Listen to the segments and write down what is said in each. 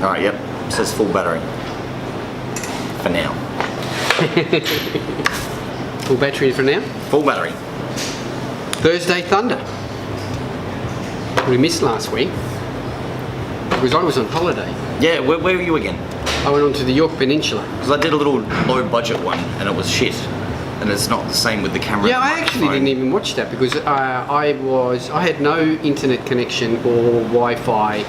Alright, yep. It says full battery. For now. Full battery for now? Full battery. Thursday Thunder. We missed last week because I was on holiday. Yeah, where were you again? I went on to the York Peninsula. Because I did a little low budget one and it was shit. And it's not the same with the camera. Yeah, I actually didn't even watch that because I had no internet connection or Wi-Fi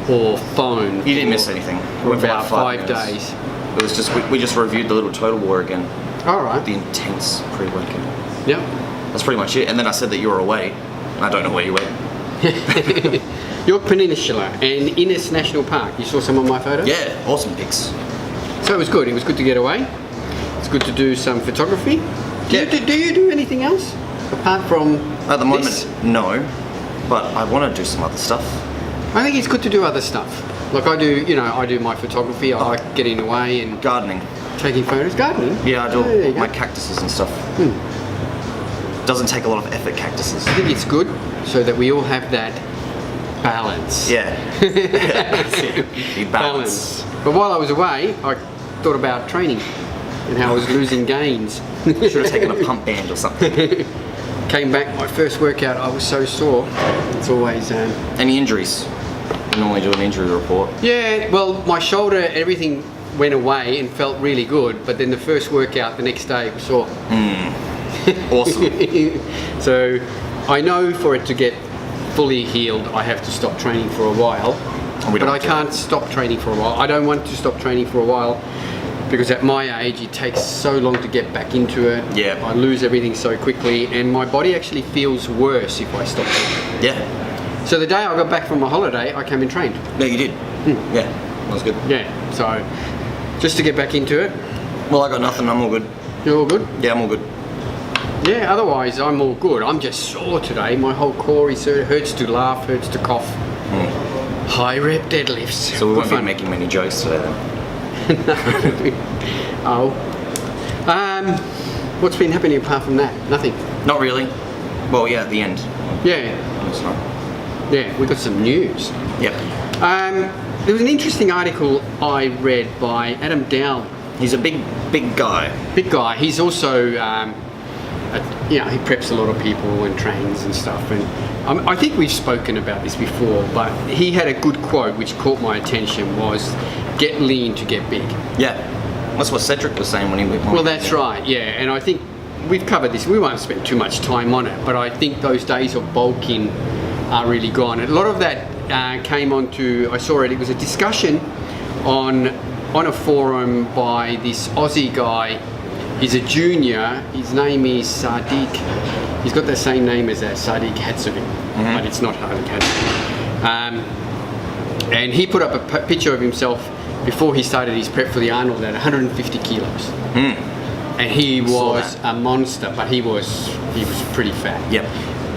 or phone. You didn't miss anything. For about 5 days. It was just we just reviewed the little Total War again. All right. The intense pre-workout. Yep. That's pretty much it. And then I said that you were away. And I don't know where you went. York Peninsula and Innes National Park. You saw some of my photos? Yeah, awesome pics. So it was good. It was good to get away. It's good to do some photography. Do you do anything else apart from at the moment? this? No, but I want to do some other stuff. I think it's good to do other stuff. Like I do my photography. I like getting away and Gardening. taking photos. Gardening? Yeah, I do there you my go. cactuses and stuff. Doesn't take a lot of effort, cactuses. I think it's good so that we all have that balance. Yeah. That's it. You balance. But while I was away, I thought about training and how I was losing gains. Should have taken a pump band or something. Came back, my first workout, I was so sore. It's always... Any injuries? You normally do an injury report. Yeah, well, my shoulder, everything went away and felt really good, but then the first workout the next day was sore. Awesome. So I know for it to get fully healed, I have to stop training for a while. But I can't stop training for a while. I don't want to stop training for a while because at my age it takes so long to get back into it. Yeah. I lose everything so quickly and my body actually feels worse if I stop training. Yeah. So the day I got back from my holiday, I came and trained. Yeah, you did. Yeah, that was good. Yeah, so just to get back into it. Well, I got nothing. I'm all good. You're all good? Yeah, I'm all good. Yeah, otherwise I'm all good. I'm just sore today. My whole core is hurts to laugh, hurts to cough. High rep deadlifts. So we won't be making many jokes today then. Oh. What's been happening apart from that? Nothing. Not really. Well, yeah, at the end. Yeah. It's not. Yeah, we got some news. Yep. There was an interesting article I read by Adam Dowell. He's a big guy. Big guy. He's also, he preps a lot of people and trains and stuff. And I think we've spoken about this before, but he had a good quote which caught my attention was, "Get lean to get big." Yeah. That's what Cedric was saying when he went. Well, that's right. Yeah, and I think we've covered this. We won't spend too much time on it, but I think those days of bulking are really gone. And a lot of that came onto. I saw it. It was a discussion on a forum by this Aussie guy. He's a junior. His name is Sadiq. He's got the same name as Sadiq Hatsovic, but it's not Sadiq Hatsovic. And he put up a picture of himself before he started his prep for the Arnold at 150 kilos. And he was a monster, but he was pretty fat. Yep.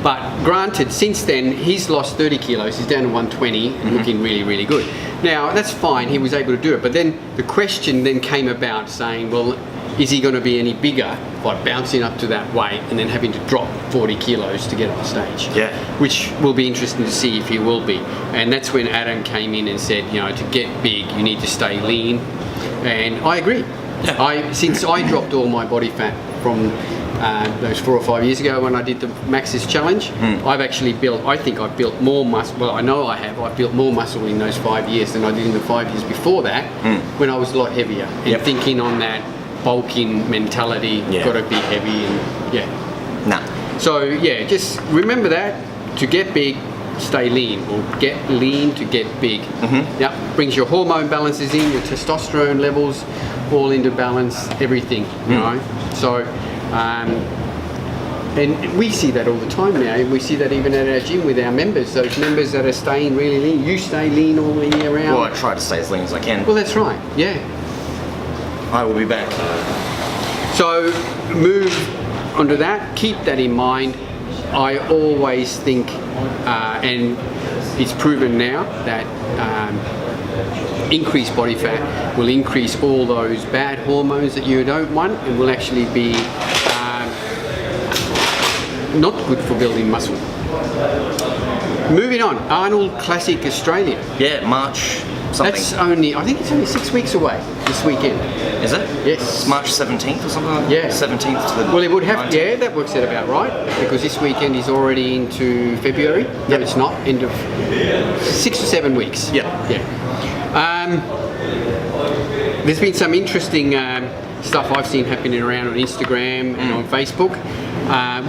But granted, since then, he's lost 30 kilos. He's down to 120 and looking really, really good. Now, that's fine. He was able to do it. But then the question then came about saying, well, is he going to be any bigger by bouncing up to that weight and then having to drop 40 kilos to get on stage? Yeah. Which will be interesting to see if he will be. And that's when Adam came in and said, to get big, you need to stay lean. And I agree. Yeah. Since I dropped all my body fat from those 4 or 5 years ago when I did the Max's Challenge, I've actually I've built more muscle. Well, I know I have. I've built more muscle in those 5 years than I did in the 5 years before that, when I was a lot heavier. And thinking on that bulking mentality, got to be heavy and So just remember that, to get big, stay lean, or get lean to get big. Brings your hormone balances in, your testosterone levels all into balance, everything, So and we see that all the time now. We see that even at our gym with our members, those members that are staying really lean. You stay lean all the year round. Well, I try to stay as lean as I can. Well, that's right, I will be back. So move onto that, keep that in mind. I always think, and it's proven now, that increased body fat will increase all those bad hormones that you don't want and will actually be not good for building muscle. Moving on, Arnold Classic Australia. Yeah, March something. That's only, I think it's only 6 weeks away this weekend. Is it? Yes. It's March 17th or something like that? Yeah. 17th to the Well, it would have, 19th. yeah, that works out about right, because this weekend is already into February. No, it's not, end of 6 or 7 weeks. Yeah. There's been some interesting stuff I've seen happening around on Instagram and on Facebook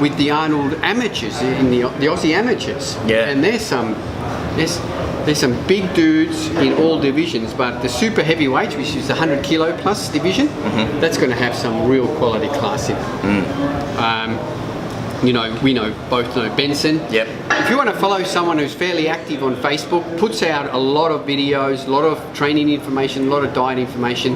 with the Arnold amateurs, in the Aussie amateurs. Yeah. And there's some big dudes in all divisions, but the super heavyweight, which is the 100 kilo plus division, that's going to have some real quality class in it. You know, we both know Benson. Yep. If you want to follow someone who's fairly active on Facebook, puts out a lot of videos, a lot of training information, a lot of diet information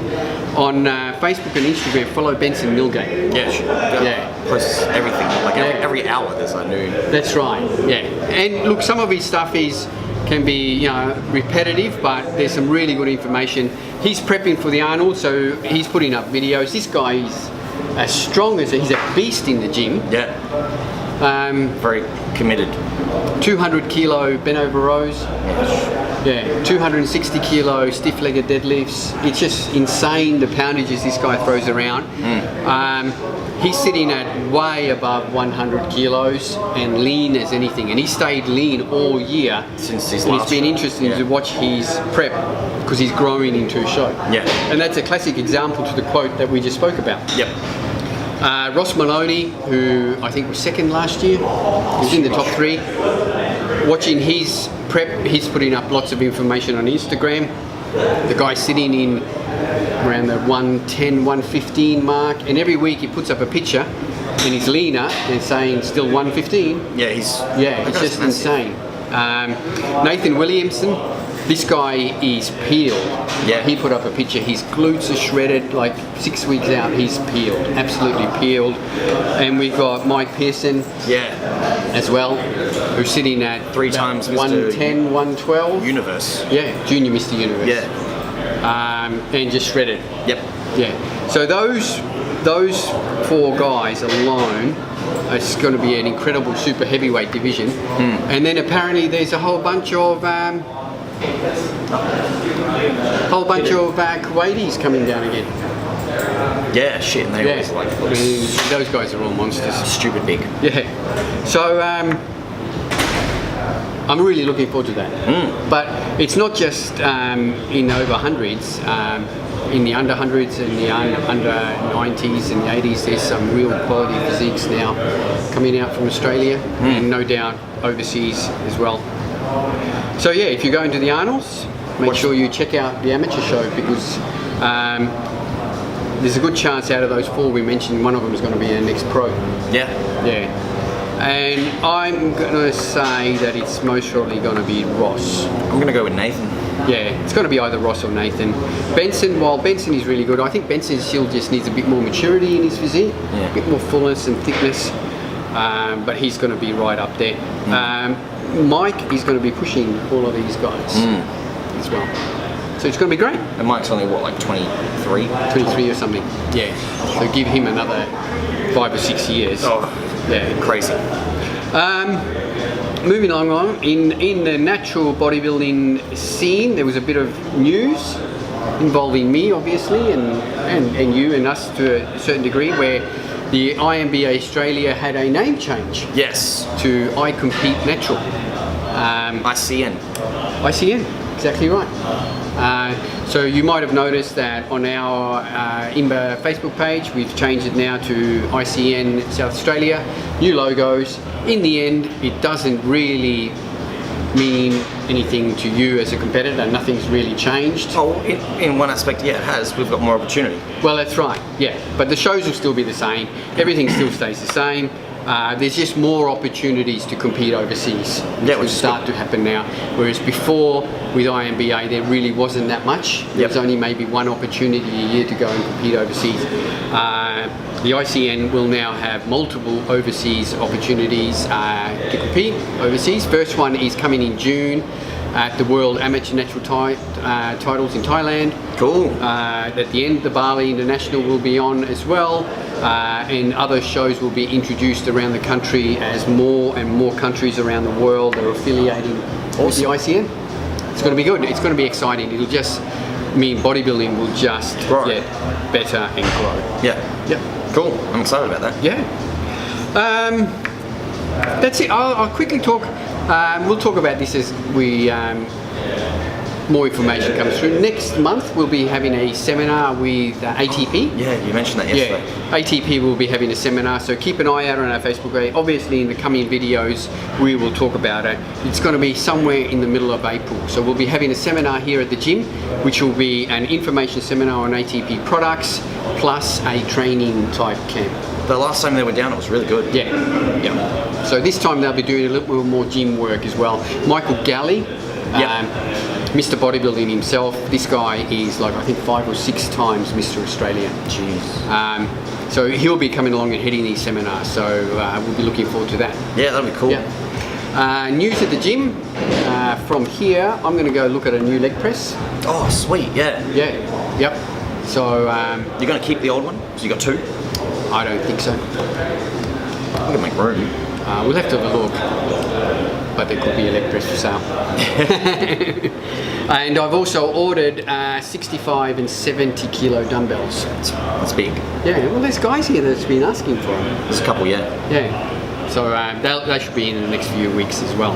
on Facebook and Instagram, follow Benson Milgate. Yeah, sure. Yeah. Posts everything. Like every hour there's a new. That's right. Yeah. And look, some of his stuff can be, repetitive, but there's some really good information. He's prepping for the Arnold, so he's putting up videos. This guy is as strong as he's a beast in the gym. Yeah. Very committed. 200 kilo bent over rows. Yeah, 260 kilo stiff-legged deadlifts. It's just insane the poundages this guy throws around. He's sitting at way above 100 kilos and lean as anything, and he stayed lean all year Since his and last it's been show. interesting Yeah. to watch his prep because he's growing into shape. Yeah. And that's a classic example to the quote that we just spoke about. Yep. Ross Maloney, who I think was second last year, was in the top 3. Watching his prep, he's putting up lots of information on Instagram. The guy's sitting in around the 110, 115 mark, and every week he puts up a picture and he's leaner and saying still 115. Yeah, It's just insane. Nathan Williamson, this guy is peeled. Yeah. He put up a picture, his glutes are shredded, like 6 weeks out, he's peeled, absolutely peeled. And we've got Mike Pearson Yeah. as well, who's sitting at 3 about times Mr. 110, 112. Universe. Yeah, junior Mr. Universe. Yeah. And just shredded. Yep. Yeah. So those 4 guys alone, it's going to be an incredible super heavyweight division. And then apparently there's a whole bunch of Kuwaitis coming down again. Yeah, shit, and they always like look Those guys are all monsters. stupid big. Yeah. So I'm really looking forward to that. But it's not just in over hundreds. In the under hundreds and the under 90s and the 80s, there's some real quality physiques now coming out from Australia and no doubt overseas as well. So yeah, if you're going to the Arnolds, make sure you check out the amateur show because there's a good chance out of those 4 we mentioned, one of them is going to be our next pro. Yeah. Yeah. And I'm going to say that it's most probably going to be Ross. I'm going to go with Nathan. Yeah, it's going to be either Ross or Nathan. Benson, while Benson is really good, I think Benson still just needs a bit more maturity in his physique, a bit more fullness and thickness, but he's going to be right up there. Mike is going to be pushing all of these guys as well. So it's going to be great. And Mike's only, what, like 23? 23 or something. Yeah. So give him another 5 or 6 years. Oh, Yeah. crazy. Moving along, in the natural bodybuilding scene, there was a bit of news involving me, obviously, and you and us to a certain degree, where the INBA Australia had a name change Yes. to I Compete Natural. ICN. ICN, exactly right. So you might have noticed that on our INBA Facebook page, we've changed it now to ICN South Australia, new logos. In the end, it doesn't really mean anything to you as a competitor. Nothing's really changed. Oh, in one aspect, yeah, it has. We've got more opportunity. Well, that's right, yeah. But the shows will still be the same. Everything still stays the same. There's just more opportunities to compete overseas, which will start to happen now. Whereas before, with INBA, there really wasn't that much. There was only maybe one opportunity a year to go and compete overseas. The ICN will now have multiple overseas opportunities to compete overseas. First one is coming in June at the World Amateur Natural Titles in Thailand. Cool. At the end, the Bali International will be on as well, and other shows will be introduced around the country as more and more countries around the world are affiliating with the ICN. it's going to be good. It's going to be exciting. It'll just mean bodybuilding will just get better and grow. Yeah. Cool. I'm excited about that. Yeah. That's it. I'll quickly talk. We'll talk about this as we more information comes through. Next month we'll be having a seminar with ATP. Yeah, you mentioned that yesterday. Yeah, ATP will be having a seminar, so keep an eye out on our Facebook page. Obviously in the coming videos we will talk about it. It's going to be somewhere in the middle of April. So we'll be having a seminar here at the gym, which will be an information seminar on ATP products, plus a training type camp. The last time they were down, it was really good. Yeah. So this time they'll be doing a little more gym work as well. Michael Galley, Mr. Bodybuilding himself. This guy is like, I think 5 or 6 times Mr. Australia. Jeez. So he'll be coming along and heading these seminars. So we'll be looking forward to that. Yeah, that'll be cool. Yeah. News at the gym. From here, I'm going to go look at a new leg press. Oh, sweet. Yeah. Yeah. Yep. So you're going to keep the old one? So you got 2? I don't think so. I can make room. We'll have to have a look, but there could be a leg press for sale. And I've also ordered 65 and 70 kilo dumbbells. That's big. Yeah, well there's guys here that's been asking for them. There's a couple, yeah. Yeah, so they should be in the next few weeks as well.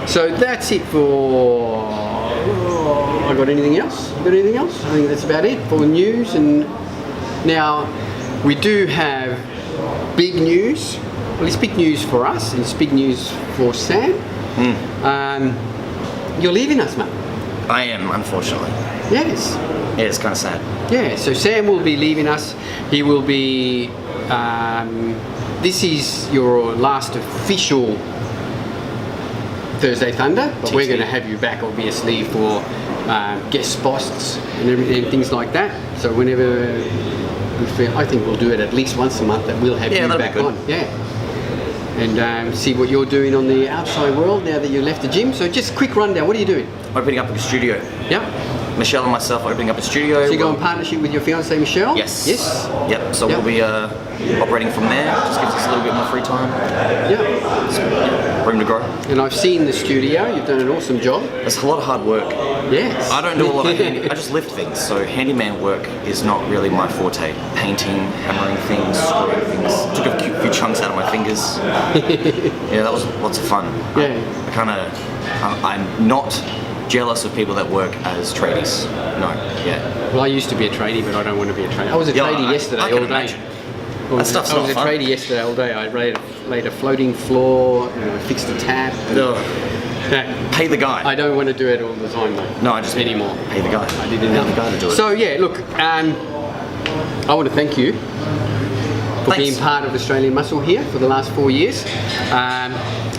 So that's it for... I got anything else? You got anything else? I think that's about it for news. And now we do have big news. Well, it's big news for us, and it's big news for Sam. You're leaving us, mate. I am, unfortunately. Yes. Yeah, it's kind of sad. Yeah, so Sam will be leaving us. He will be... this is your last official Thursday Thunder, but we're going to have you back, obviously, for guest spots and things like that. So whenever we feel, I think we'll do it at least once a month, that we'll have you back on. Yeah. And see what you're doing on the outside world now that you left the gym. So just quick rundown, what are you doing? Opening up a studio. Yeah. Michelle and myself are opening up a studio. So you go in partnership with your fiancée Michelle? Yes. Yes. Yep. So we'll be operating from there. Just gives us a little bit more free time. Yeah. So, room to grow. And I've seen the studio. You've done an awesome job. It's a lot of hard work. Yes. I don't do a lot of I just lift things. So handyman work is not really my forte. Painting, hammering things, screwing things. Took a few chunks out of my fingers. Yeah, that was lots of fun. Yeah. I'm not jealous of people that work as tradies. No, yeah. Well, I used to be a tradie, but I don't want to be a tradie. I was a tradie yesterday all day. Imagine. I was a tradie yesterday all day. I laid a floating floor, fixed a tap. Pay the guy. I don't want to do it all the time though. No, I just anymore. Pay the guy. I did enough. Pay the guy to do it. So yeah, look, I want to thank you for being part of Australian Muscle here for the last 4 years.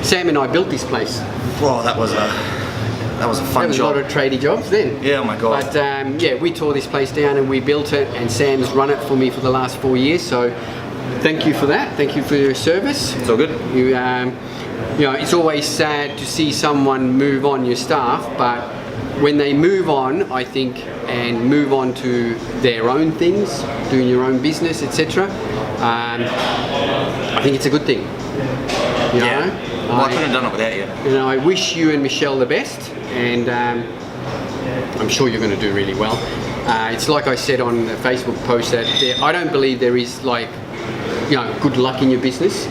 Sam and I built this place. Whoa, that was a fun job. A lot of tradie jobs then. Yeah, oh my god. But yeah, we tore this place down and we built it, and Sam's run it for me for the last 4 years. So thank you for that. Thank you for your service. It's all good. It's always sad to see someone move on, your staff, but when they move on, I think, and move on to their own things, doing your own business, etc., I think it's a good thing. You know? Well, I couldn't have done it without you. I wish you and Michelle the best, and I'm sure you're going to do really well. It's like I said on the Facebook post that I don't believe there is good luck in your business,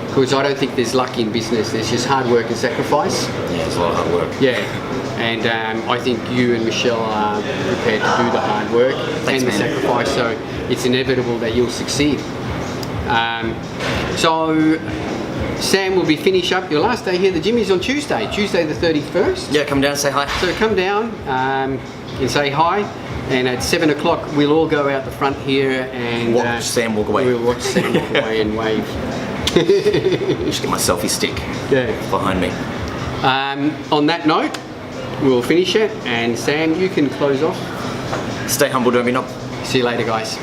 because I don't think there's luck in business. There's just hard work and sacrifice. Yeah, it's a lot of hard work. Yeah, and I think you and Michelle are prepared to do the hard work and the sacrifice, so it's inevitable that you'll succeed. So Sam will be finish up. Your last day here, the gym is on Tuesday the 31st. Yeah, come down and say hi. So come down and say hi, and at 7 o'clock we'll all go out the front here and watch Sam walk away. We'll watch Sam walk away and wave. Just get my selfie stick behind me. On that note, we'll finish it, and Sam, you can close off. Stay humble, don't be knob. See you later, guys.